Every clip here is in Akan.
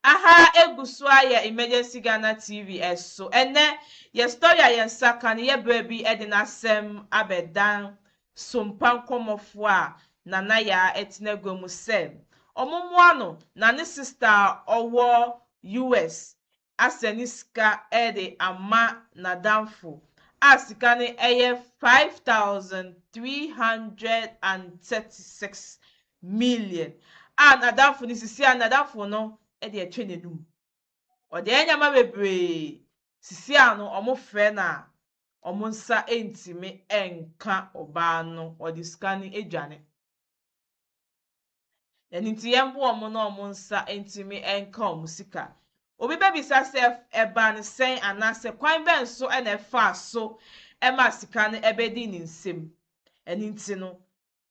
aha egusua ya emergency Ghana TV eso ene ye story ya nsaka ne ye baby edina sem abedan Sompa Nkomo fo a nana ya etinegwo mu sem omomuano na ne sister owo US aseniska ede ama nadamfo asika ne eye 5,336 million nadamfo ni sisi nadamfo no ede etwe nenum ode enyama bebre sisi ano omofre na omonsa entimi enka oba no ode skani edwane eninti yembo omo no omonsa entimi enka omusika obi bebisa sef eba ne sen anase kwan ben so ena fa so ema sika ne ebedi ni nsem eninti no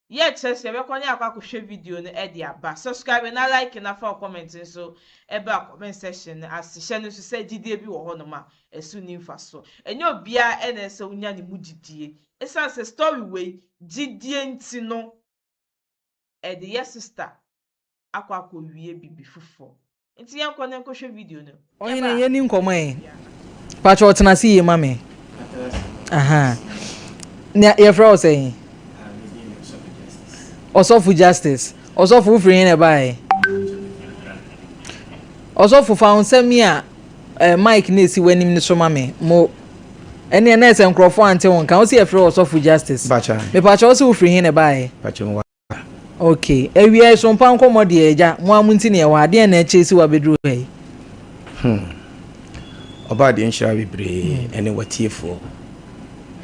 ye chese be kwani akwakohwe video no e dia ba subscribe na like na fa comment so eba comment section asihye no so se gidie bi wo ho no ma esu ni mfa so enye obia ena se unya ne mu gidie esa se story we gidie nti no e de ye sister akwakowie bibi fufo nti ye nkone nkohwe video no Ohene ye ni nkomo e pacho tena si ye mame aha na ye fro say Osofu justice osofu free na bai osofu found semi a Mike na esi wanim ne so mame mo ene na ese nkrofo ante won kan o si efre osofu justice bacha me pacha o si free na bai bacha mo okay ewia Sompa Nkomo de eja mo amunti ne wa de na eche si wa bedru hai oba de nshira bebre ene watiefo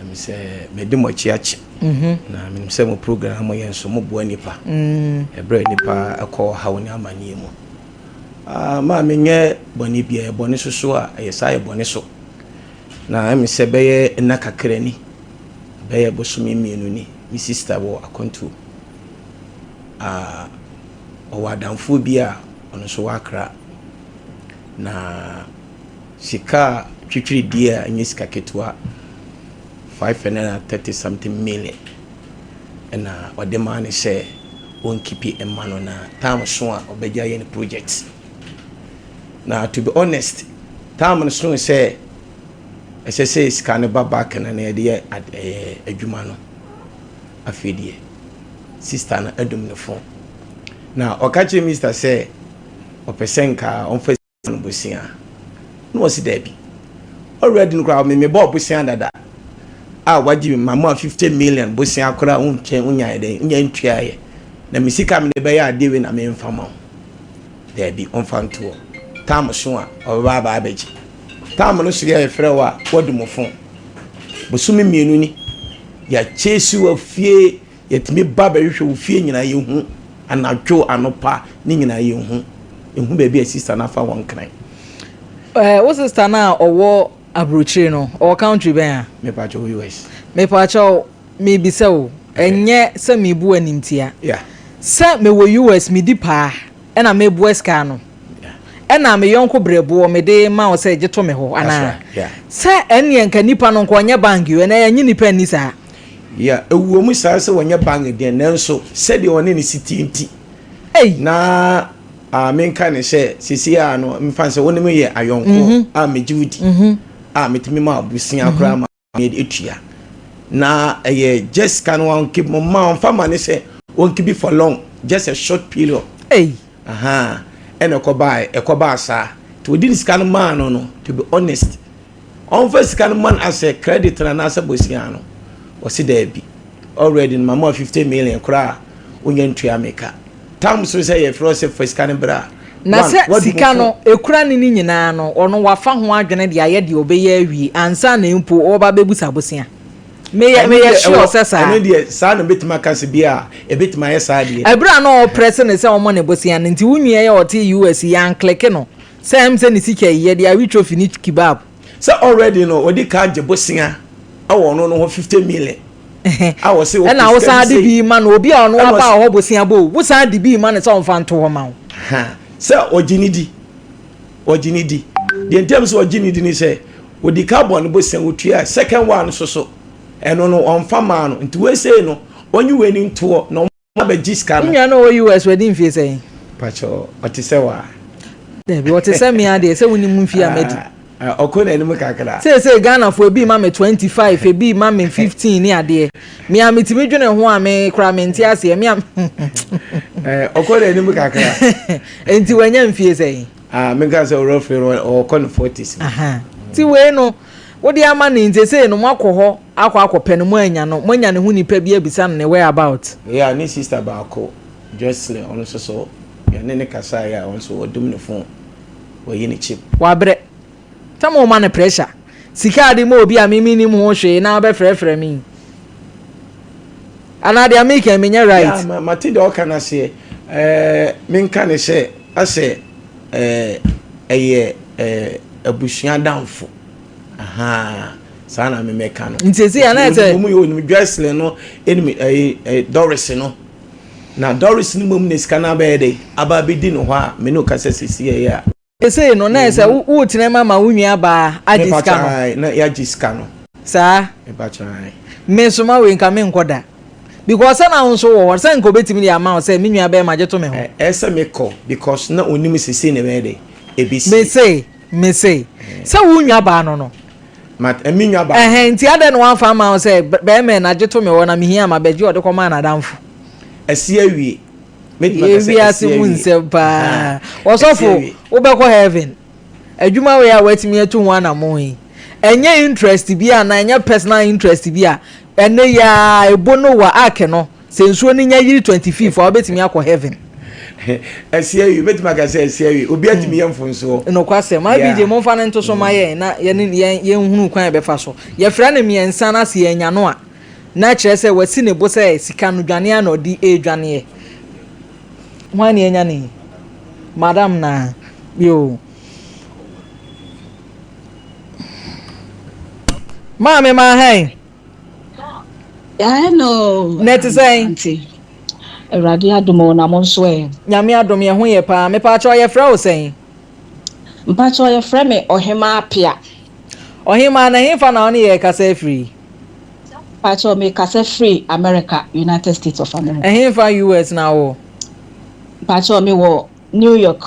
me say me de mo chiachi na me say mo program mo yenso mo bo nipa ebre nipa akọ hawo ni amanie mu ma me nye boni bia boni soso a yesa boni so na me say beye na kakra ni beye bosumi mienu ni mi sister wo akontu owadamfo bia ono so wakra na sika twitwiri dia anye sika ketwa 530 something million na ode man say won keep emano na tam so a obeja yen project na to be honest tam so say sse sika ne baba kana na de adwuma no afedie sister na adum ne fo na okache mister say opesenka onfa no bosia no wasi dabi already no crowd me bob bosia dada waji mama 50 million bosia akora unche unya ede unya ntuaye na misika me be ya dewe na me mfama dabi onfanto tam so a obaba abeji tam no so ya efre wa wadumofo bosumi mienu ni ya chesu afie yetimi baba hwehwe ofie nyina ye hu anadwo anopa ni nyina ye hu ehu ba bi sister na fa won kran wo sister na owo abrochire no o country ben me pa cho US me pa cho me bisa o enye se me bu animtia yeah se me wo US me di pa e na me bu eska no e na me yonko brebo me de ma o se jeto me ho ana se enne nka nipa no nko nya bank yo na enye nipa ni sa yeah ewuo mu sa se wonya bank de nanso se de one ni city nti na menka ne se sisi a no mfa se wonim ye ayonko a mejiwudi metimi ma abusia akra ma etua na just can one keep my mom family ne say won't keep it for long, just a short period. Hey and ekoba sa to didn't scan man no, to be honest on first scan man as a creditor and as a bosiano was it there be already in my mom 50 million cra unyen to America tam so say for scanning bra na se sika no ekura ni nyina no ono wafa ho adwene de aye de obeya awi ansa na mpo oba bebusa bosia me sure sesa eno de sa na betima kase bia e betima yesa de ebra no press ne se omo ne bosia nti wunwie ya oti US yan click no se am se ne sika ye de awi trophy ni kebab so already no odi ka je bosia awo no 50 million awo se o na wo sa de bi ma no obi a ono aba ho bosia bo wo sa de bi ma ne se on fa nto ho ma wo se ojinidi the terms ojinidi ni say odi carbon bosia wotua second one so eno no on fama no nti we say no onyu we ni nto no ma be giska no nya no US we din fie say pacho oti se wa Debi what say me ade say woni mu mfi amedi. Okona enu kakra. Say Ghana for be ma me 25, e be ma me 15 ni ade. Me ametimi dwene ho a me kra me nti ase me okona enu kakra. Enti wanya mfie sei. Me ga say roughly okona 40s. Ti we no wo de ama ne nti say no makoho akọ no mu anya no mo anya ne hu nipa bi abisa no ne where about. Yeah, ni sister ba ko Jocelyn ono so ya ne kasa ya on so odum ne phone. Wo yi ni chip. Wa bre. Tamo man pressure. Sika de mo obi a mimi ni mu ho hwe na be frefre mi. Ana de make me nya right. Yeah, mati de o kana se me nka ne se ase abusua danfo. Aha. Sana me meka no. Ntezi ya na ete. Mo yo ni Jocelyn no enemy Doris no. Na Doris ni mum ne sika na be de aba be di no ho a me no ka se sisi ya. Ese no na ese wo tinema ma wunua ba agiska no na ya giska no sa e ba try me so ma we nka me nkoda because na won so wo say nko betimi ya ma say me nua ba ma jeto me ho ese me ko because na onim sisi ne be de ebisi me say say wunua ba no mat me nua ba nti ade no wan fa ma say be me na jeto me ho na me hia ma beji ode ko ma na damfo esi awie Evi asimunse pa. Osofo, ubeko heaven. Ejuma we a wetimi etu ho na mo yi. Enye interest bi a na enye personal interest bi a. Ene ya ebono wa ake no. Sensuo ni nya yiri 25 for obetimi akọ heaven. Asiawi betimi aka say asiawi. Obi atimi yemfonso. No kwase, ma bije mo fa nto so ma ye na ye hunu kwan e be fa so. Ye fra na miensa na se enya no a. Na kire se wasi ne bo se sika no dwane a na odi edwane ye. Mwani enya ni madam na yo mama ma hey ya no net say auntie Eradi adomo na mo so e nyame adom ye ho ye pa me pa cho ye fra o say mpa cho ye fra me ohema apia ohema na himfa na oni ye kasa free pa cho me kasa free America United States of America himfa US na wo pa cho me wo New York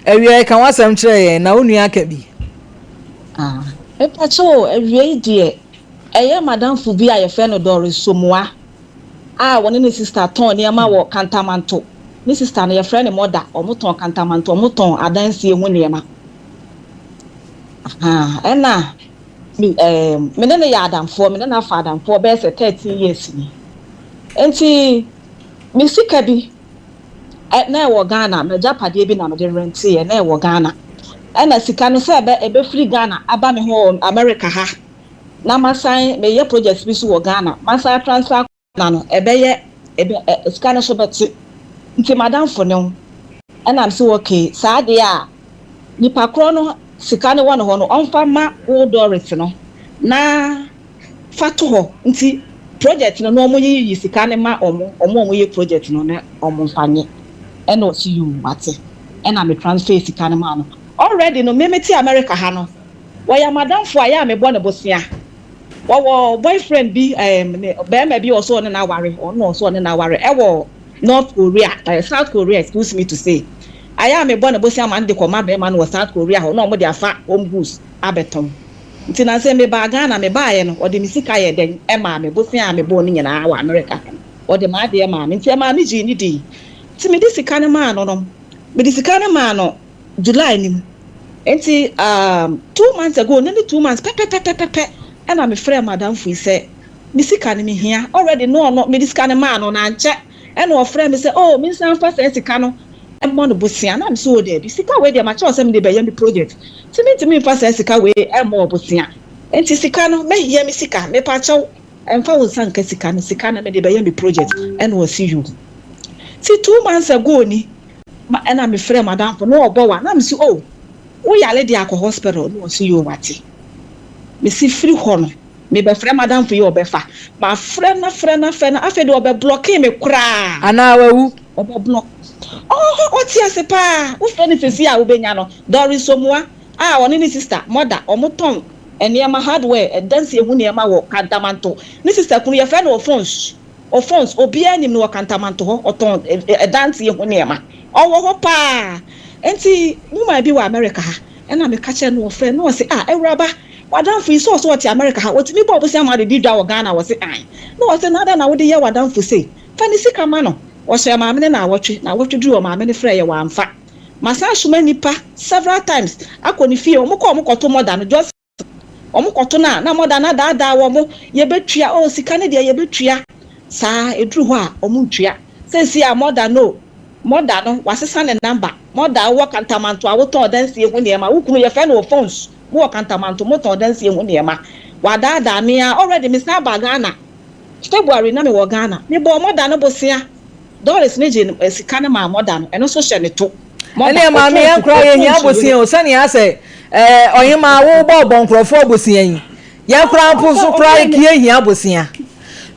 ewie kan wasam kire ye na onu aka bi pa cho ewie die eye madam fu bi a ye fe no Doris Somoa woni ni sister ton ne ma wo kantamanto ni sister no ye friend mother omuton kantamanto omuton adansie hu ne ma ena me ne ya adamfo me na fa adamfo be se 13 years ni enti mi sika bi na e wo Ghana me japade bi na me de rent ye na e wo Ghana ena sika no se ebe free Ghana aba me ho America ha na masan me ye project bi so wo Ghana masan transfer na no ebe sika no so beti nti madam fo ne ena am so okay saa de a nipa kro no sika ne wo no ho no onfa ma wo Doris no na fato ho nti project no no mo yi sika ne ma omo ye project no na omo mfanye ena o see you mate ena me transfer sika ne ma no already no me meti America ha no wo ya madam fo aya me bo ne bosia wo boyfriend bi be ma bi also ne na ware ono also ne na ware wo North Korea South Korea excuse me to say aya me bo ne bosia man de koma be ma no South Korea ho no mo de afa ombus abeton nti na se me ba Ghana me ba ye no o de mi sika ye den e ma me bosia me bo ne nyina wa America o de ma de e ma me nti e ma me ji ni di nti me di sika ne ma no me di sika ne ma no July ni nti 2 months ago nearly 2 months pe and I'm a friend madam fu say me sika ne me hia already no me di sika ne ma no na nche and our friend me say oh me san fa say sika no e mo no bosia na me so there bi sika we dey ma cho say me dey be yam project ti me fa say sika we e mo bosia enti sika no me hia me sika me pa cho em fa wo san ka sika no me dey be yam project and we see you see 2 months ago ni and I'm a friend madam for no obowa na me say oh we yale dey akọ hospital no see you wati me si free hono me be friend madam for you obefa ma friend na afi de obe block me kura ana wawu obe block o ti ase pa wo friend sesi a wo benya no Doris Somoa woni ni sister mother omoton eniema hardware dance ehu niema wo kantamanto ni sister kunu ye friend of phones obi anim no kantamanto ho oton dance ehu niema owo ho pa enti woman bi wa America ha na me catch no friend no say Ewraba wadam fu so what America ha what me bo bo say ma de didwa wo Ghana wo say no wo say na da na wo de ye wadam fu say fa ni sika ma no wo say ma me na wotwe duru ma me ne frɛ ye wa amfa masa suma nipa several times akoni fie omukoto moda no just omukoto na moda na da wo mo ye betua o sika ne de ye betua sa eduru ho a omuntua sensi a moda no wasesa ne number moda wo kantamanto a wo to dansi ehu ne ma wo kunu ye fe no phones wo kantamanto mo to dansi ehu ne ma wada da me already me sa ba Ghana February na me wo Ghana me bo moda no bosia dollars ne je sika ne ma moda no eno so hye ne to ene ma me yankra ye hia bosia o sane ase oyema wo bo nkrofo bosia yin yankra mpuso kra ye hia bosia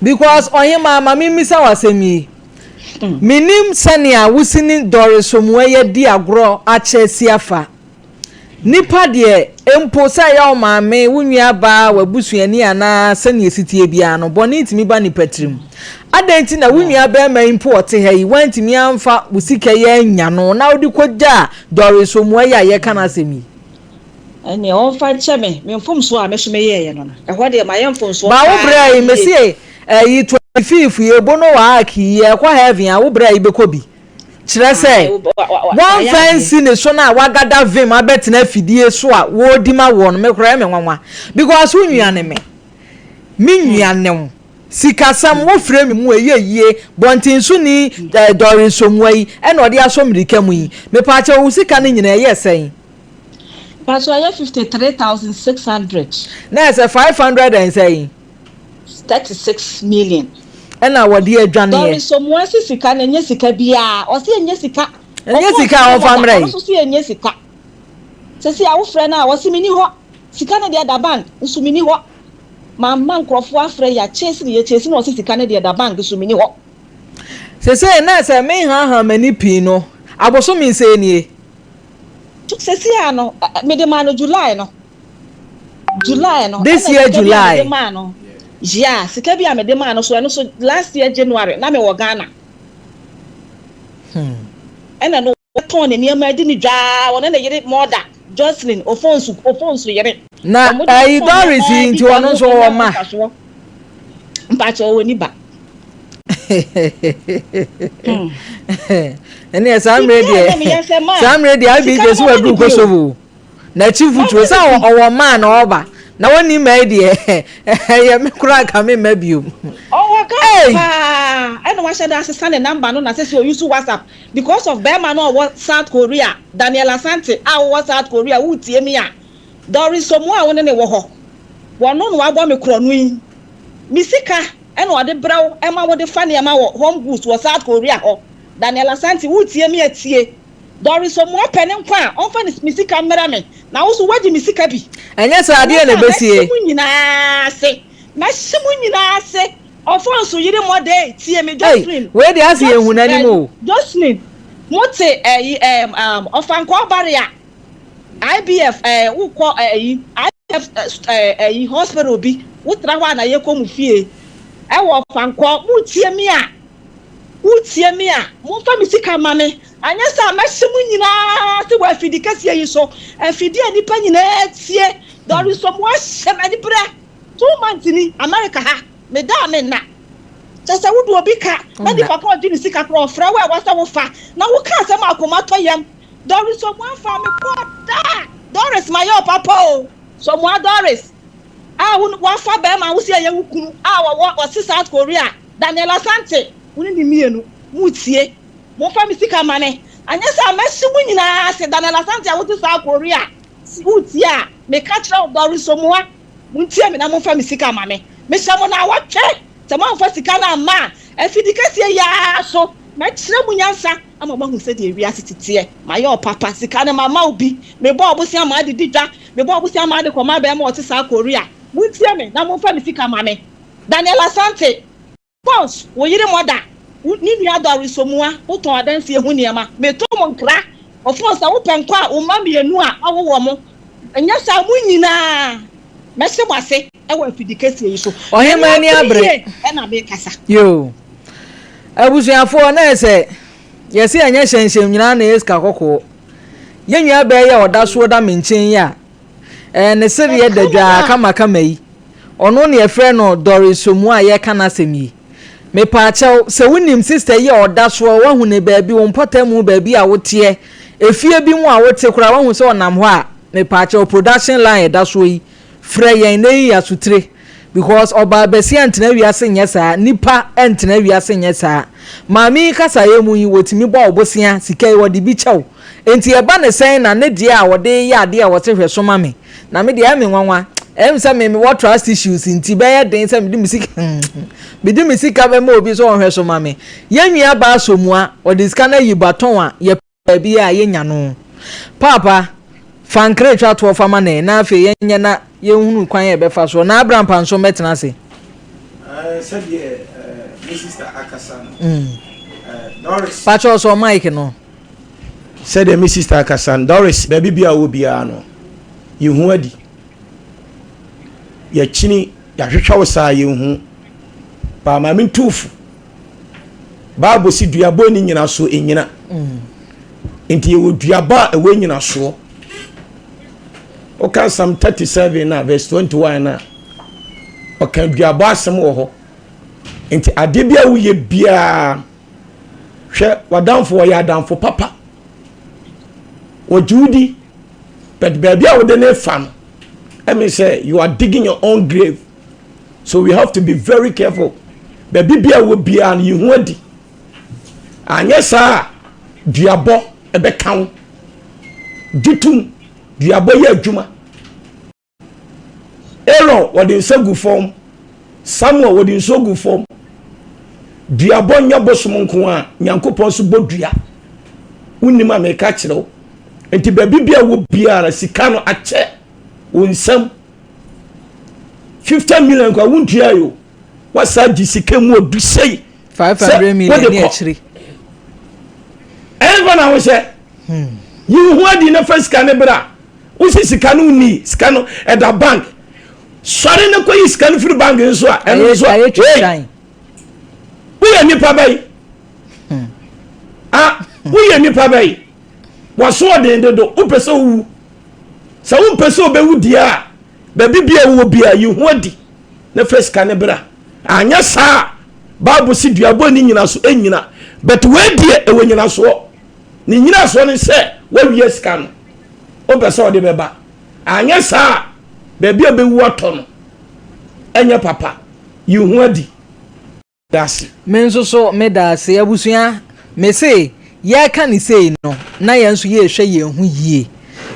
because oyema ma me misa wasemi minim sane a wusini dorisomwe ye di agro ache siafa nipa de empo sa ya o ma me wunua ba wabusuani ana sane esitie bia no boni ntimi ba ni patrim adenti na wunua ba ma import he wantimi amfa busika ye nya no na odi koja dorisomwe ya ye kana semi ene on fa cheme me mfom so a me so me ye no na ehwo de ma ye mfom so ba wo bra yi mesie yi 25 ye bono wa aki ye kwa heaven a wo bra yi bekobi kire say one fancy ne so na wagada vim abetina fidie so a wo di ma wo no me kura me nwanwa because wunua ne me nua ne sikasam wo frɛ me mu eyeye bontin so ni dori somwai e na odi asomrika mu yi me pa che wo sika ne nyina ye sen but so ya 53,600 na say 500 and say 36 million ena wodi adwane ye dori somwai sika na nye sika bia o se nye sika o famre so se nye sika se se a wo frɛ na wo se mini ho sika na de da bank nso mini ho mamma nkrofo afre ya chase na o sika ne de da bank so mini ho se na se me ha mani pi no aboso mi se nie se ano me de man July no this year July man no yeah sika bia me de man no so last year January na me wo Ghana ena no ton ne ma di ni dwa wona na yire mother Jocelyn ofonsu yire na Doris nti wono so wo ma mpacho woni ba ene sam ready I be just we do Kosovo na chifu tro sa owo ma na oba na woni ma die ye me kura ka me mabio owo ka eno wa sheda asesa ne number no na say you use WhatsApp because of Bema no South Korea Daniel Asante South Korea wutie mi a Doris somo a woni ne wo ho wono no wa gbo me kro no yi misika eno ode braw ema wode fa ne ema wo home goods wo South Korea ho Daniel Asante wutie mi atie Doris somo pene nkwa onfa ne misika mera me na wo so wadi misika bi enye sa ade na besie Masimu nyina se ofonso yire mode tie me Jocelyn we dey ask you hunani mo Jocelyn mote ofanko baria IBF ukọ IBF hospital bi utra hwa na ye komu fie wo ofanko mutie mi a mo fa mi sika ma me anya sa masimu nyina se wa fidi kase yi so afidi anipa nyina tie Doris so mo hyemani bra 2 months ni America ha me da me na sasa wudu obi ka na di papa odi ni sika kro fra we wasa wo fa na wo ka se ma akoma to yam Doris so mo fa me ko da Doris my your papa o so mo Doris wo fa be ma wo se ye wukunu wo South Korea Daniel Asante woni ni mienu mutie mo fa me sika ma ne anya sa masimu nyina se Daniel Asante wo South Korea utie a me ka kira Doris so mo muntie me na mo fa me sika ma me shamo na watwe te mo fa sika na ma afidi kase ya so ma kire mu nyansa ama ma hu se de wi asitete ma ye papa sika na mama obi me bo obosia ma de didwa me bo obosia ma de koma be ma o te South Korea muntie me na mo fa me sika ma me Daniel Asante boss wo yire moda ni nua Doris omua wo ton adanse ehu niema me to mo nkra ofon sa wo penkwa o ma mienu a owo mo enya sa mu nyina mese mwase ewa afidikesi yi so ohemani abre na be kasa yo abusuafo na ese yesi anya hyenhyem nyina na eska kokko yenwa be ya oda so da menchen ya ne sere ye dadwa kama yi ono ne efre no dorisomu a ye kana semi me pa chaw se wonim sister ye oda so wa hu ne baabi wo mpatamu baabi a wote efie bi mu a wote kura wa hu se onam ho a me pa chaw production line da so yi frɛ yen na yi asutre because oba besi antena wiase nyesa nipa antena wiase nyesa mami kasa ye mu yi wotimi bo obosia sikai wodi bi chaw enti eba ne sen na ne dia a wode ya ade a wote hwe so mame na me dia me nwanwa say me what trust issues enti be ye den say me di misika be ma obi so hwe so mame yenwia ba so mu a wode ska na yi baton a ye bi a ye nya no papa fankre twa to fama na afi yenye na ye hunu kwan ye be fa so na abram panso metena se said my sister Akasan Doris pacho so Mike no said my sister Akasan Doris baby bia wo bia no ye hu adi ya chini ya hwehwa wo sa ye hu pa ma mentufu Bible si duabo ni nyina so enyina enti ye wo duaba ewe nyina so okay Psalm 37 na verse 21 na okay duabo asem wo ho enti ade bia wo ye bia hwe wadamfo wo ya adamfo papa wo judi but baby a wo de ne fam let me say you are digging your own grave, so we have to be very careful. Baby bia wo bia na yehu adi anya sa duabo ebe kan ditum duabo ye adwuma Aaron wodi nsagu form Samuel wodi nsogu form duabo nya bosom nko a Nyankopon so bodua unima me ka kire wo enti baby bia wo bia na sika no ache unsam 50 million kwa wuntua yo wasa jisike mu odu sei 500 million ni achiri enva na wo se you hu adi na first scan bra wo se sika no ni sika no at the bank sori na ko yi sika no free bank nso a eno so wo ye nipa bai wo ye nipa bai waso de do wo pese wu sa wo pese obewu dia baby bia wo bia you hu adi na first scan bra anya sa Bible si duabo ni nyina so enyina but we die e nyina so ni nyina so ni se we wie scan o be so de beba anya sa baby obewu oto enya papa you hu adi das men so me das abusua me say ye ka ni say no na ye nso ye hwe ye hu yie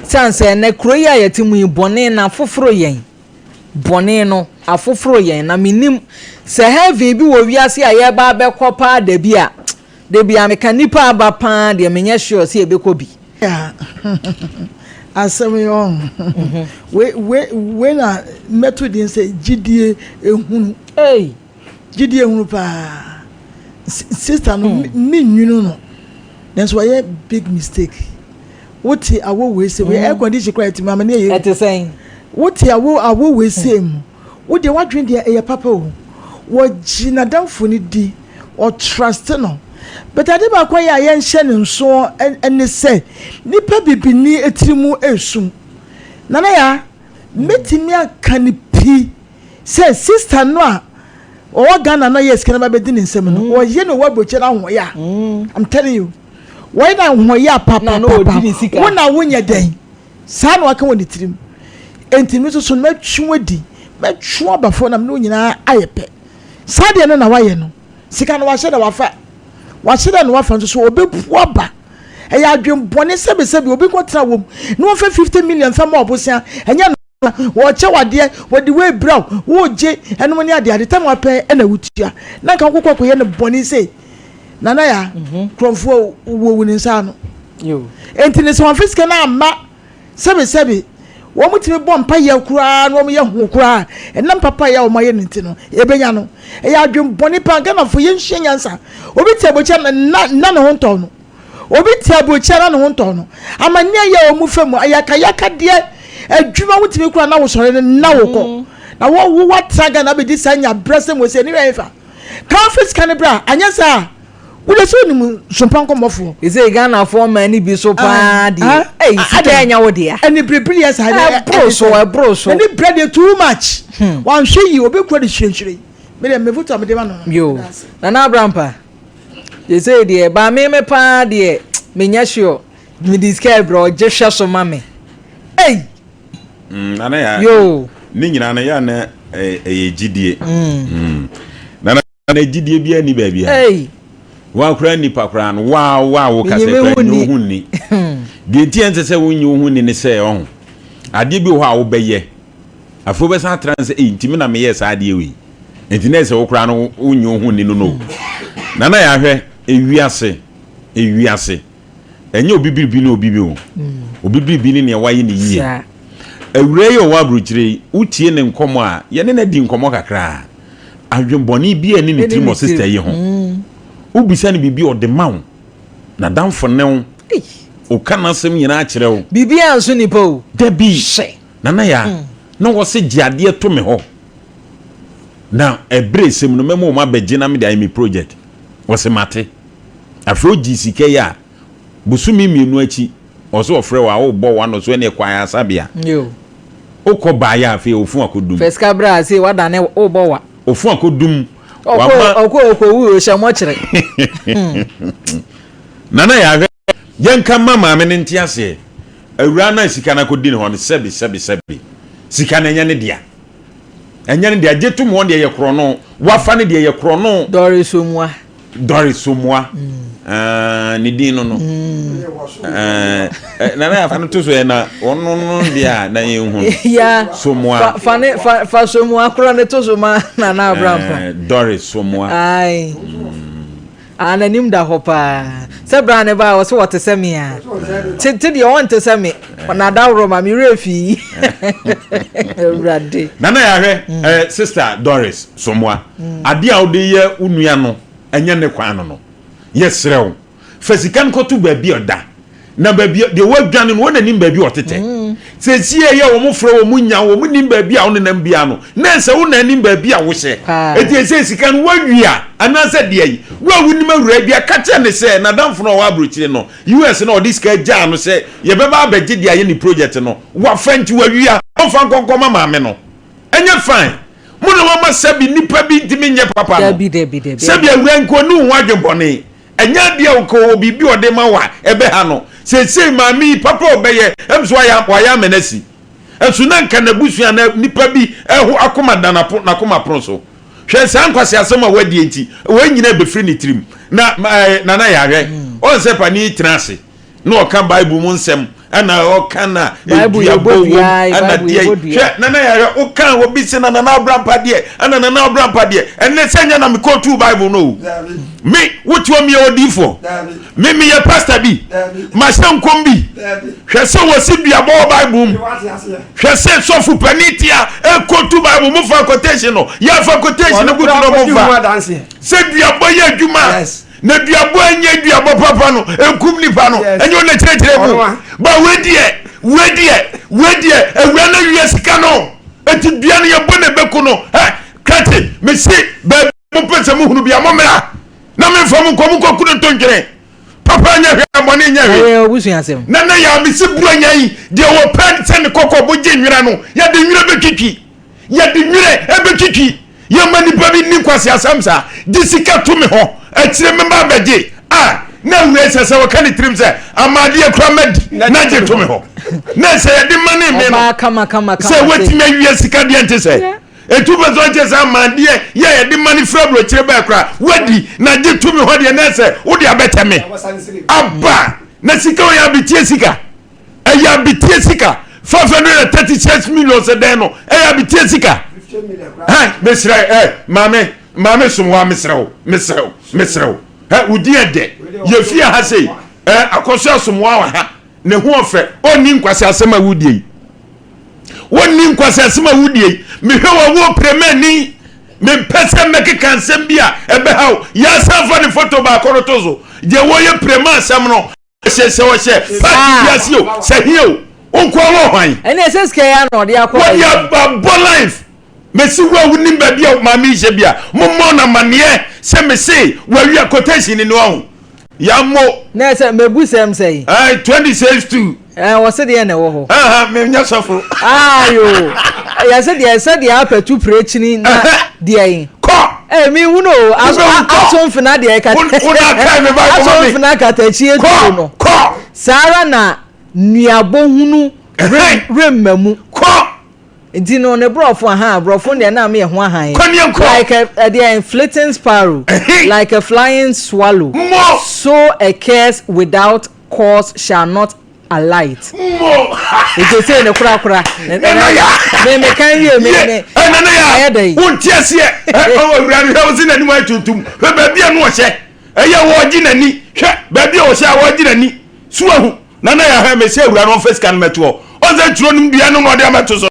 sanse na kuro ya yetimu bone na foforo yen bone no afoforo yen na minim se heavy bi wo wiase aye ba be kopa da bia mekanipa aba pa de menye sure se ebekobi asem yo we na method in say gidie ehunu gidie ehunu pa sister no me nwunu no that's why big mistake what awo we say we air condition quiet mama na ye et saying what awo we say wo de wadwen de e papa o wo gina danfo ni di o trust no but ade ba kwa ya ye nhye ne nso ene say nipa bibini etirimu esum nana ya metimi aka ni pi say sister no a o Ghana na yes kana ba be di ne nsem no wo ye no waboche na ho ya I'm telling you why na ho ya papa no wona wonya den sa na waka woni tirim entimi so na twodi metwo abafo na me nyina ayepe sa de no na waye no sika no wahye da wahye no wafa so obepu aba e ya adwembone sebe obi kotra wom no wafa 50 million fa ma obosia enya wo che wade wodi we braw wo je eno ni ade tam wape na wutua na kan kokoko ye ne bone sei nana ya kromfo wo ni nsa no yo entini so afisika na ama sebe wo mutime bompa ye kura no mo ye ho kura enam papa ya o maye nti no ebenya no e ya adwembone pa Ghana fo ye nhye nyansa obi tie bocha na ne ho ntɔ no obi tie bocha na ne ho ntɔ no amane ya o mu fam ayaka de adwuma mutime kura na wo sɔre na wo kɔ na wo traga na be di sanya brese mo se ni refa ka office kan bra anya sa Ule so ni Sompa Nkomo fo. Is it Ghana for many be so bad? Hey, Kenya wo dia. And the previous had bro so. And the bread too much. One show you obi kwa the shenchire. Me vote me de ma no. Yo. Na Brampa. You say there ba me pa there. Me nya sure. Me discard bro just share so mama. Hey. Nana ya. Yo. Ni nyina na ya na gidie. Nana gidie bia ni ba bia. Hey. Wa kura ni pa kura no wa wo kase kura ni hu ni. De ti ense se wonyi hu ni ne se on. Ade bi ho a wo beye. Afo be san trans ntimi na me yes ade wi. Ntine se wo kura no wonyi hu ni no. Nana ya hwe ewiase. Enye obibiribi na obibi o. Obibiribi ni ne waye ni yie. Ewure yo wa bruchire utie ne nkomo a ye ne na di nkomo kakra. Adwenboni bi ani ne trimo sister yi ho. Ubisa ne bibi o de mawo. Na damfo ne wo. O kana sem nyina a kire wo. Bibi anso ni po. Da bi. Nana ya. Na wo se giade to me ho. Na ebre sem no memo ma beje na me da mi project. Wo se mate. Afro GCK ya. Busumi mienu achi. Oso ofre wa wo bo wa no so ne kwan asabia. Yo. Oko ba ya afi ofun akodum. First cabra say what dane wo bo wa. Ofun akodum. Oko wu sha mo kire. Nana ya yenka mama me nti ase. Awura na sika na kodi ne ho ne sebi. Sika na nya ne dia. Enya ne dia jetum ho de ye kro no. Wafa ne de ye kro no. Dori somwa. Ni dino no. Nana ya fa no to so na ono dia na ye hu. Ya. Somwa. Fa somwa kro ne to so ma na Brampa. Dori somwa. Ai. Ananim da hopa. Se bra ne ba wo so wote se me a. Tete de won te se me. Na da woro ma me refi. Rade. Nana ya hwe sister Doris somwa. Ade a wo de ye unua no enye ne kwan no. Yes rew. Fesikan ko tu ba bi oda. Na ba bi de wadwane no wona nim ba bi otete. Se sie ye wo mo fro wo mo nya wo mo nim ba bi a wo nenam bia no. Na se wo na nim ba bi a wo hye. Eti se sikan wadwia anase de yi. Wo wunim awura bia ka che ne se na damfo no wa abrochire no. US no this ka ja no se ye be ba beje de aye ni project no. Wa fanti wadwia. Wo fan konkoma ma me no. Enye fine. Muno mama sabi nipa bi ntimi nye papa no. Debi. Sabi awura nko nu ho adwebone. Enya dia ko bibi ode ma wa ebe ha no. Se mami papa obeye emso ya menasi. Enso na nka na busua na nipa bi eho akoma danapo na koma pronso. Hwe san kwase asema wadi enti. We nyina be free ni trim. Na ya hwe. On se pani trance. No oka Bible mu nsem. Ana oka na Bible ana die. Hwe na ya hwe oka obi se na Brampa die. Ana na Brampa die. Enne senya na me ko tu Bible no. Me what you me odifo. Me ye pastor bi. Masam kombi. Hwe se wo si bia bo Bible mu. Hwe se sofu panitia e ko tu Bible mu fa quotation no. Ya fa quotation no good no mo fa. Se bia bo ye adwuma. Na duabo anya duabo papa no enkum nipa no enyo na kirekire mu ba wedie ewura na wiye sika no eti dua no ye bone beku no kati me si ba mo pese mu hunu bia mo mera na me fam nkom koku no tonjere papa anya hwe amone nya hwe obusu asem na ya me si bu anya yi de wo pen sen kokko bo je nwira no ya de nwira bekiki ya de nwira ebekiki ya mani babi ni kwasi asamsa disika to me ho atire me ba beje na we se wo kan trim se amade akra med na je to me ho na se de mani me no kama se weti me wi sika de ante se etu be so je se amade ye de mani frabro akire ba akra wadi na je to me ho de na se wo de abete me abba na sika o ya bitie sika ya bitie sika 536 million se de no ya bitie sika mame sumwa mesrew udi ede ye fia ha sei akoso sumwa wa ha ne ho ofe oni nkwase asema wudie me hwe wo premani me pese meke kansem bia ebe ha ya safa ne photo ba korotozo je wo ye prema asem no se wo se pa biasio se hieo onko wo hwan ene seske ya no de akwa ya bo life Messi wa wunim ba bia mami je bia mommo na mane se me say we are quotation in no yamo na say mebu sem say 26 to wo se de na wo ho me nya sofo ayo ya se de apetu prechini na de yin mi huno aso mfina de ka una kai me ba aso mfina ka ta chi etu no sara na nuabo hunu remmamu nti no ne brofo brofo de na me ho ahan like a flitting sparrow like a flying swallow so a curse without cause shall not alight it say ne kura me kan ye me ya unti ase o wurare he ozi nani mai tuntum ba bia no hye eye wo gi nani hwe ba bia wo hye wo gi nani suahu nana ya ha me se wurare on face kan meto o ze turo num bia no no de ameto so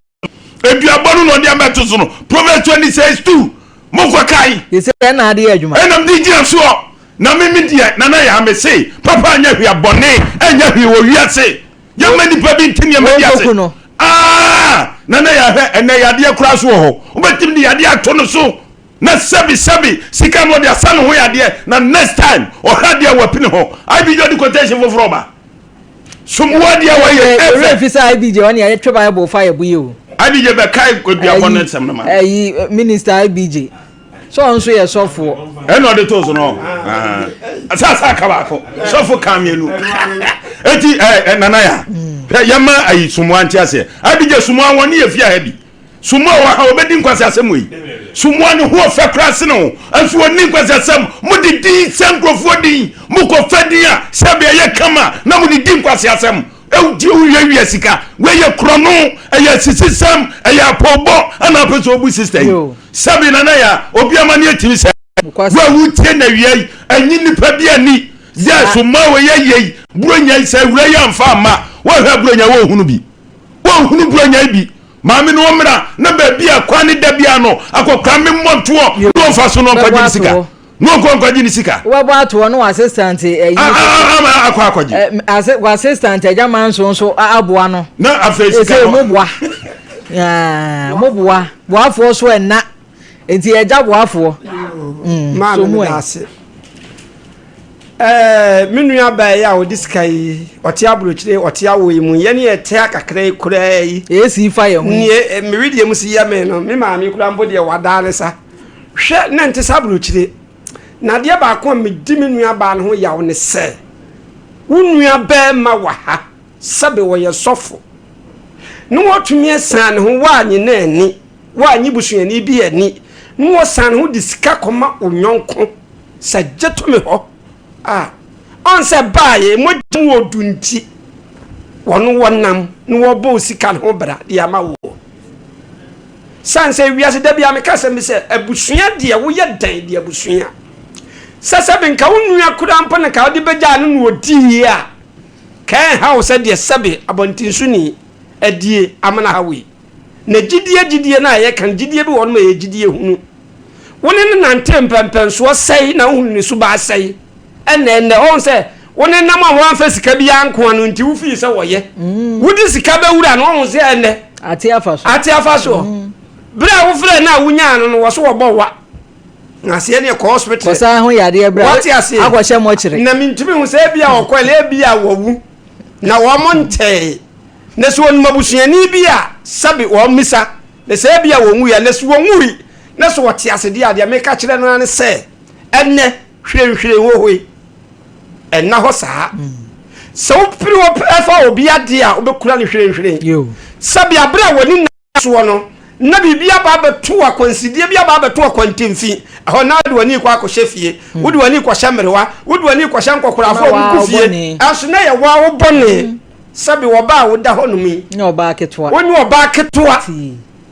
eduabo no de ameto so no Proverbs 26:2 moko kai ye se na de adwuma enam di gina so na me dia nana ya me se papa anya hwe abone anya hwe wo wiase ya mani pa bi ntini ya wiase nana ya he ene yade akura so ho obetim de yade ato no so na sabi sika no de asa no ho yade na next time o hade awapini ho I be jodi quotation for froba somwa de awaye efe fisa I be je woni ya twa bible fire bu yo I be je be kai ko bia bonnet sam na ma minister I be je so onso ye sofo eno de to so no asa ka ba ko sofo kamienu eti nana ya yama ayi sumo anti ase abije sumo woni efia ha bi sumo wa ha obedi nkwase asem yi sumo ne ho fe krase no anso woni nkwase asem mudi di sankrofo di muko fadi a sebe ye kama na mudi di nkwase asem ewdi uye sika we ye krono eye sisisem eye apobo ana peso obu sister sebe nana ya obi amani etimi se wa wutie na wiei anyi nipa bi ani ya sumo we ye buronya se wura ya mfa ma wa hwa buronya wo hunu bi wo hunu buronya bi maami no mra na ba bi akwani da bia no akokra me monto no fa so no kwaji sika no kwaji sika wa ba to no assistant akwaji assistant eja manso so aboa no na afa sika mo boa ya mo boa boafo so enna enti eja boafo so mu ase minua ba ya odiskai oti abrochire oti awoyi mu ye ne ete akakra kura yi esi fire hu ni me readie mu si ya me no me maami kura mbo de wadare sa hwe na nte sabrochire na de ba ko me di minua ba ne ho ya wo ne se unua ba ma wa ha sabe wo ye sofo no wotumi esan ne ho wa anyi na ani wa anyi busuani bi ani no wo san ho disika koma onyonko sa jetome ho on se baye mo odunti wono wonam no wo bo sika ho bra de ama wo sanse wiase da bia me kasa me se abusua de wo ye dan de abusua sasa ben ka wonua kura mpa na ka de beja no odi a kan ha se de sabe abontin suni adie amana hawe na gidie na ye kan gidie bi wono ma ye gidie hunu woni na ntempempen so sei na hunu ni so ba sei ene on se woni nam awon fa sika bi anko anu nti wo fi se wo ye wudi sika ba wura no on se ene ati afa so bra wo fre na wunya no wo so wo bo wa na se ne ko hospital ko sa ho yade bra agwahye mo kire na mintimi hu se bia okwale bia wowu na wo monte na so won mabusuani bia sabi wo misa na se bia wo nwu ya na so wo nwuri na so wo tiase dia dia me ka kire no na se enne hwehwere wo hoi enna ho saa so piri wo prefa obi ade a obekura ne hwehwere yo sabi abra woni na so no na bibia ba beto akwansidie bia ba beto akwantemfi ho na de woni kwa akohefie wodi woni kwa hyamerewa wodi woni kwa hyankokorafo omkufie aso na ye wa wo bone sabi wo ba wo da ho no mi na oba ketwa woni oba ketwa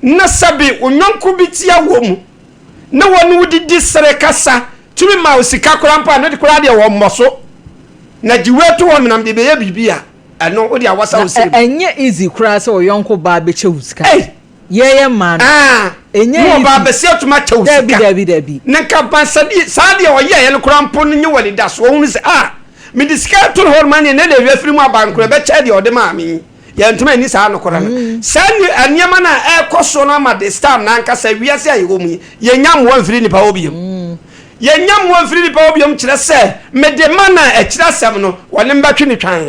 na sabi onyonko bitia wo mu na woni wodi sere kasa tumi ma osika korampa no de kora de wo mmoso na jiwetu wo menam de beye bibia ano odi awasa osiri enye easy kura se oyonko ba be chewuska ye man enye no ba be se tuma chewuska dabi na ka ba sadi o ye no korampo no nye wali da so hunu se me diska to horman ne de wefiri mu abankura be cha de ode ma mi ye ntuma ni sa no kora na sani anyama na e koso na ma de star na nka sa wiase ayi wo mu ye nyam wo mfiri ni pa obi ye nyam won firi nipa obiom kyerɛ sɛ mede mana e kyerɛ asɛm no wɔne mbɛtwe ne twan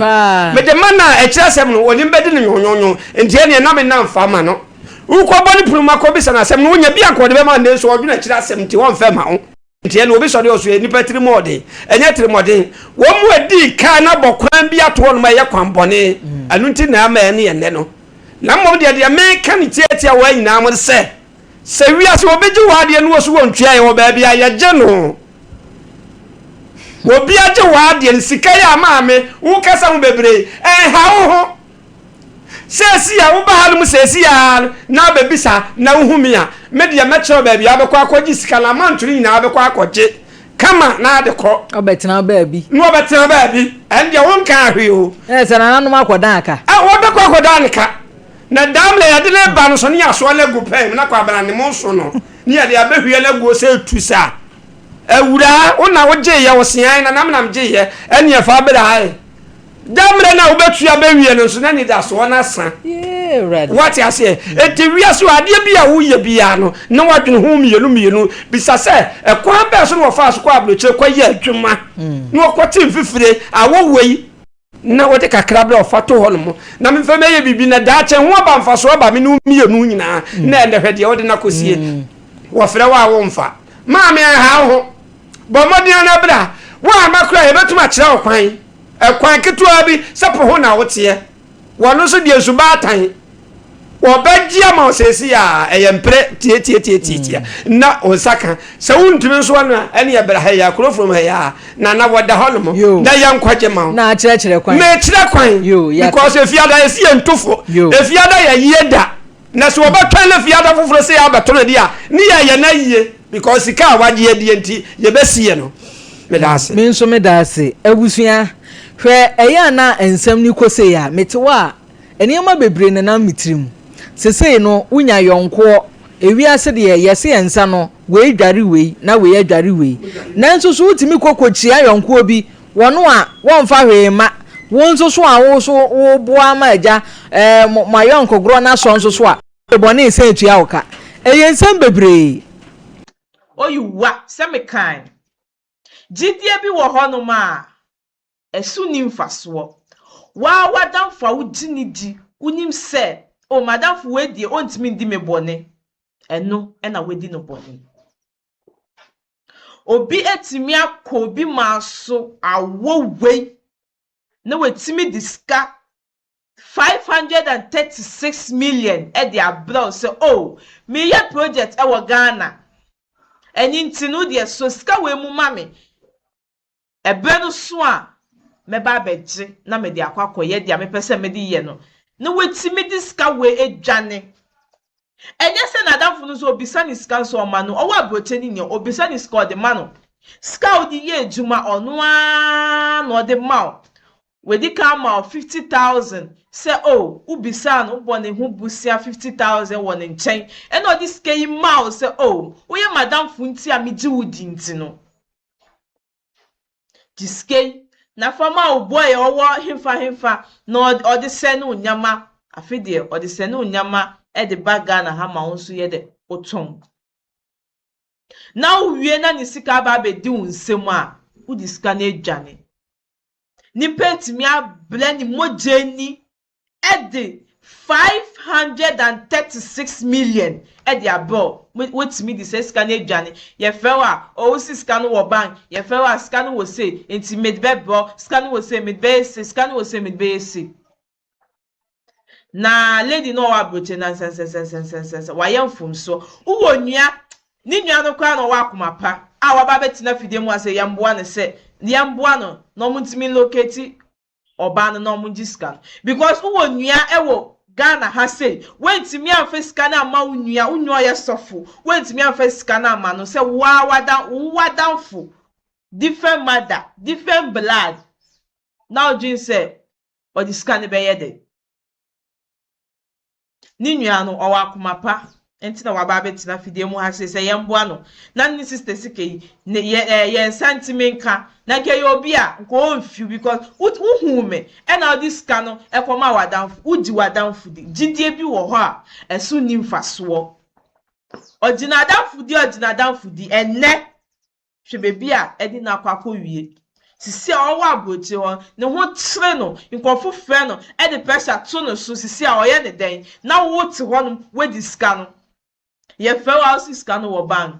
mede mana e kyerɛ asɛm no wɔne mbɛdi ne nyonyonyo ntie ne na me na mfa ma no ukɔ bɔne puluma kɔ bisa na asɛm no wonya bia kɔ de bɛma ne so ɔdwena kyerɛ asɛm nti wɔn fɛ ma ho ntie ne obi sɔre oso nipa tiri mɔden ɛnyɛ tiri mɔden wɔn mu adi kan na bɔkwan bi ato no ma yɛ kwan bɔne anu nti na ama ne yɛ nɛ no na mmom de me ka ne tietia wa nyina mo sɛ wiase obegye waade no so wɔntwea yɛ wɔ baabi a yɛgye no obi agye waade ne sika yɛ amaame wo kasa ho bebre ha wo ho sɛsi a wo ba ha no sɛsi a na babisa na wo humi a me de mɛkyerɛ baabi abɛkɔ akɔgye sika na manturi nyina abɛkɔ akɔgye kama na ade kɔ obetena baabi no obetena baabi ɛnde wo nka ahwe o sɛ na nanom akɔdan aka wo bɛkɔ akɔdan ka na damle ya de le ba no so ne aso na gu pɛm na kwa bana ne mo so no ne ya de abehwie na gu se tusa awura wo na wo gye ye wo sean na nam gye ye ene ya fa bere hai damle na wo betu abehwie no so na ni da so na sa what ya say eti wia so ade bia wo ye bia no na wadwene ho mienu bisa se ekwan be so no wo fa so kwa abloche kwa ye adwuma na wo kwati mfifire awo wei na wote kakra bla ofato ho no na me feme ye bibi na daache ho aba mfa so aba me no mienu nyina na ende hwede wode na kosie wo frɛ wa wo mfa ma me ha ho bo modin na bra wa makra ye betuma kyerɛ okwan ekwan ketua bi sepo ho na wote wono so de suba atan wo bagia ma osesi a eyempre tie na osaka se wuntumi so no ene ye bra ha ya krofrom ha ya na woda ho no na ya nkwaje ma na kyerɛ kwan me kyerɛ kwan because efiada esi entofo efiada ya yeda na so obetwan le fiada foforo se ya betono dia ni ya na yie because sika waje die enti ye besie no me daase me nso me daase abusua hwɛ eya na ensam ni kose ya metewa enema bebre ne na mitrim sesei no unya yonko ewiase de yese yensa no we dware we na we adware we nanso so utimi kokochia yonko obi wono a wonfa hwema wonso so a wo so wo boa ma agya ma yonko gro na so nso so a ebone ese etua woka eyensam bebre oyuwa semekan gidie bi wo hono ma esu ni mfaso wa wadamfa wudinidi unim se o madam fu wedie ontimi ndi me bone eno na wedi no bone obi etimi akobi maso awowei na wetimi diska 536 million e dia bro se oh me ye project e wo Ghana eni ntinu de so ska we mu mame ebe no so a me ba beje na me de akwakoye dia me pese me de ye no na wetimi diska we edwane enye se na damfu no so obisa ni ska so ma no owa broche ni ne obisa ni ska de ma no ska odi ye ejuma ono a no de ma we di ka ma 50,000 say oh ubisa no ubone hu busia 50,000 won nchen e no di ska yi ma say oh oye madam fu nti a me ji wudi nti no diske na fama oboy owo himfa no odi se no nyama afide odi se no nyama e de baga na ha ma wonso ye de otom na uwie na ni sika ba be di unsem a udi sika na edwane ni pentimi abla ni mojeni e de 536 million e de abo wetimi di sika na edwane ye fewa o si sika no wo bank ye fewa sika no wo se enti medbebo sika no wo se medbe se sika no wo se medbe se na lady no wa broche na sense wa yemfum so uwo nua ni nua no kwa no wa komapa a wa ba betina fide mu ase yamboa ne se yamboa no no muntimi locate oba no no munjiska because uwo nua ewo Ghana ha say wentimi afesika na ma unua ye sofo wentimi afesika na ma no se wa wadanfo different mother different blood now jin say or the scan be ye de ni nua no owa komapa enti na waba betina fide mu ha se yemboa no na ni sister sike ye sentimenka na ke ye obi a nko onfiu because uhu me e na this cano e koma wadanfu udi wadanfu di gidie bi wo ho a esu ni mfaso ojina danfu di enne hwe bebi a edi na kwakọ wie sisi a ọwọ abrochi ho ne ho tre no nkofo frɛ no e de pressure to no so sisi a ɔyɛ ne den na wo te ho no we di sika no ye fɛ wa so sika no wɔ bank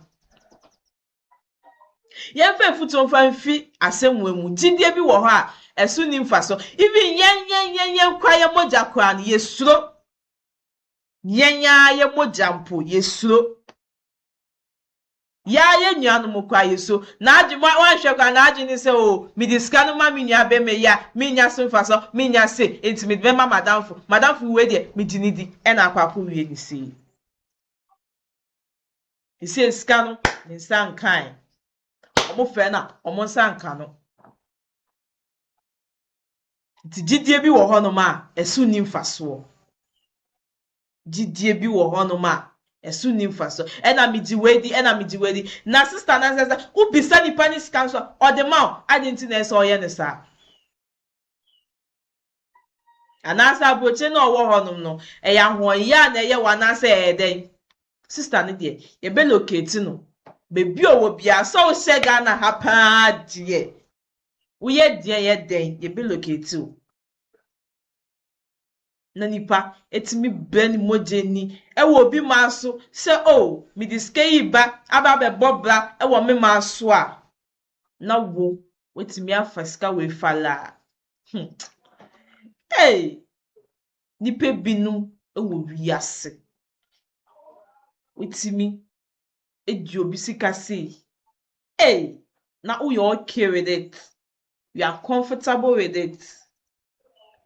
ye fɛ futu mfa mfi asɛmwe mu gidie bi wɔ hɔ a ɛso ni mfa so even yen kwa ye moja kwa no yesuro yenya ye moja mpo yesuro ya ye nuanu mu kwa yeso na adwuma wan hwe kwa na adwini se o mi diska no ma mi nua be me ya mi nya so mfa so mi nya se enti mi be ma madamfo we de mi dinidi e na akwakọ wie ni se ise ska no ni sankan omo fe na omo sankan no ti gidie bi wo hono ma esu ni mfaso gidie bi wo hono ma esu ni mfaso ena mi jiwedi na sister na sesa ubisa ni panic cancer or the mouth adinti na eso oye ne sa anasa aboche na owo hono no eya ho ya na eye wana sa eden sister ne de ye be locate no bebi owo bia so shega na hapa die uye die ye den ye be locate o na nipa etimi ben mojeni ewo obi maso se o mi diskei ba aba be bobla ewo me maso a na wo wetimi afasika we fala nipa binum ewo wiase wetimi edi obi sika sei na uyo okay with it, you are comfortable with it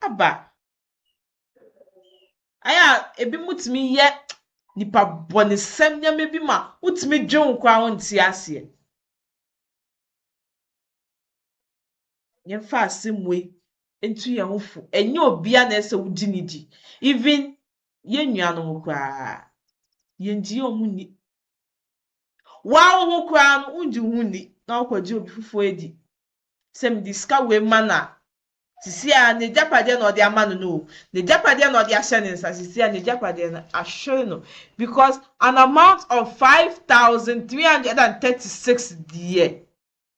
aba aya ebi mutimi ye nipa boni semnya mebi ma utimi dwon kwa wonti ase ye fa asemwe entu ye hofu enye obia na ese wudi nidi even ye nuanom kwa ye nji omuni wa wo kwa no unji huni na okwaji obi fufu edi sem diska we mana sisi a ne japade na odi amanu no ne japade na odi ahye ne nsa sisi a ne japade na ahye no because an amount of 5,336 die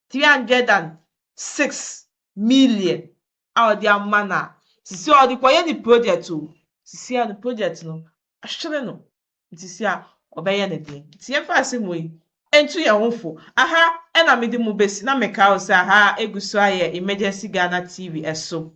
306 million odi amana sisi odi koye ni project o sisi a the project no ahye no sisi a obeye ne din tie fa asemwe entu ye honfo aha ena medi mu besi na meka o se aha eguso aye emergency Ghana TV eso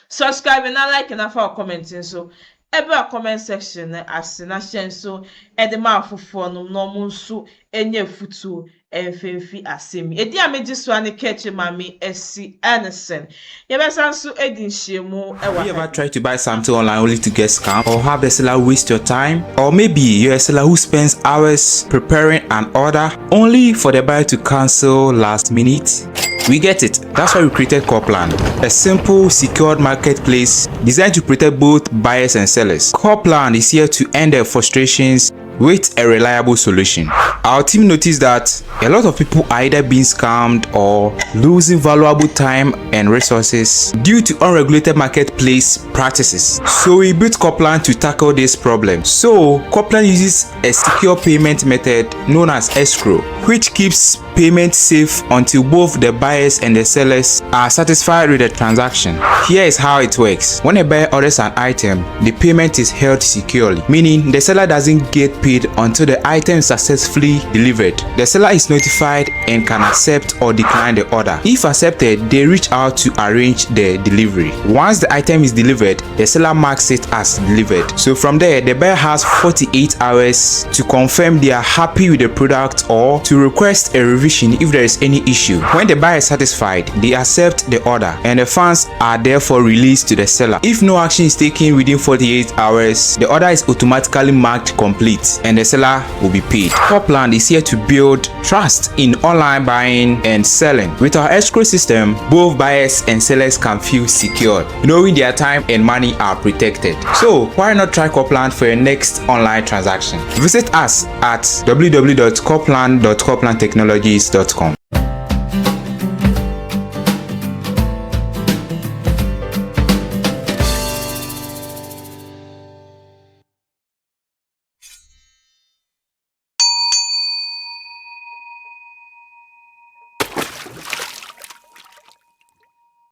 subscribe na like na fa comment so ebe a comment section asina hyen so edema afofo no no mo nso enye futu enfemfi asemi edi ameji so ane keche mami esi Anderson yebesa nso edin hyemu ewa. You ever try to buy something online only to get scammed, or have the seller waste your time, or maybe you're a seller who spends hours preparing an order only for the buyer to cancel last minute? We get it. That's why we created Copland, a simple, secured marketplace designed to protect both buyers and sellers. Copland is here to end their frustrations with a reliable solution. Our team noticed that a lot of people are either being scammed or losing valuable time and resources due to unregulated marketplace practices. So we built Copland to tackle this problem. So Copland uses a secure payment method known as escrow, which keeps payment safe until both the buyers and the sellers are satisfied with the transaction. Here is how it works. When a buyer orders an item, the payment is held securely, meaning the seller doesn't get paid until the item is successfully delivered. The seller is notified and can accept or decline the order. If accepted, they reach out to arrange the delivery. Once the item is delivered, the seller marks it as delivered. So from there, the buyer has 48 hours to confirm they are happy with the product or to request a revision if there is any issue. When the buyer is satisfied, they accept the order and the funds are therefore released to the seller. If no action is taken within 48 hours, the order is automatically marked complete and the seller will be paid. Copland is here to build trust in online buying and selling. With our escrow system, both buyers and sellers can feel secured, knowing their time and money are protected. So why not try Copland for your next online transaction? Visit us at www.copland.coplandtechnologies.com.